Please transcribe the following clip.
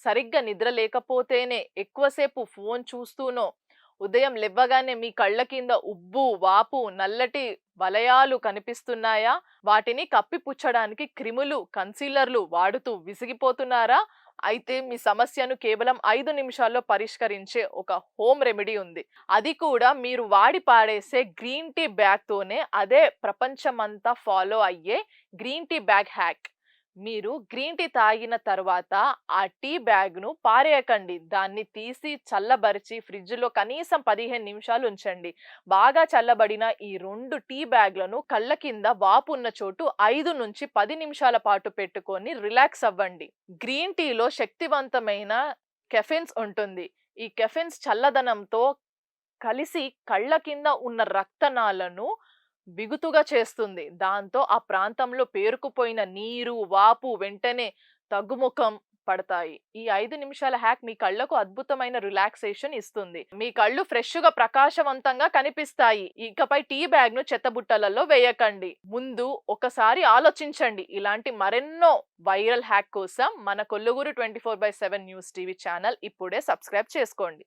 సరిగ్గా నిద్ర లేకపోతేనే, ఎక్కువసేపు ఫోన్ చూస్తూనో, ఉదయం లెవ్వగానే మీ కళ్ళ కింద ఉబ్బు, వాపు, నల్లటి వలయాలు కనిపిస్తున్నాయా? వాటిని కప్పిపుచ్చడానికి క్రిములు, కన్సీలర్‌లు వాడుతూ విసిగిపోతున్నారా? అయితే మీ సమస్యను కేవలం 5 నిమిషాల్లో పరిష్కరించే ఒక హోమ్ రెమెడీ ఉంది. అది కూడా మీరు వాడి పాడేసే గ్రీన్ టీ బ్యాగ్‌తోనే. అదే ప్రపంచమంతా ఫాలో అయ్యే గ్రీన్ టీ బ్యాగ్ హ్యాక్. మీరు గ్రీన్ టీ తాగిన తర్వాత ఆ టీ బ్యాగ్‌ను పారేయకండి. దాన్ని తీసి చల్లబరిచి ఫ్రిడ్జ్‌లో కనీసం 15 నిమిషాలు ఉంచండి. బాగా చల్లబడిన ఈ 2 టీ బ్యాగ్‌లను కళ్ళ కింద వాపు ఉన్న చోటు 5-10 నిమిషాల పాటు పెట్టుకొని రిలాక్స్ అవ్వండి. గ్రీన్ టీలో శక్తివంతమైన కెఫెన్స్ ఉంటుంది. ఈ కెఫెన్స్ చల్లదనంతో కలిసి కళ్ళ కింద ఉన్న రక్తనాళను బిగుతుగా చేస్తుంది. దాంతో ఆ ప్రాంతంలో పేరుకుపోయిన నీరు, వాపు వెంటనే తగ్గుముఖం పడతాయి. ఈ 5 నిమిషాల హ్యాక్ మీ కళ్ళకు అద్భుతమైన రిలాక్సేషన్ ఇస్తుంది. మీ కళ్ళు ఫ్రెష్‌గా ప్రకాశవంతంగా కనిపిస్తాయి. ఇకపై టీ బ్యాగ్‌ను చెత్తబుట్టలలో వేయకండి. ముందు ఒకసారి ఆలోచించండి. ఇలాంటి మరెన్నో వైరల్ హ్యాక్ కోసం మన కొల్లుగురు 24/7 న్యూస్ టీవీ ఛానల్ ఇప్పుడే సబ్స్క్రైబ్ చేసుకోండి.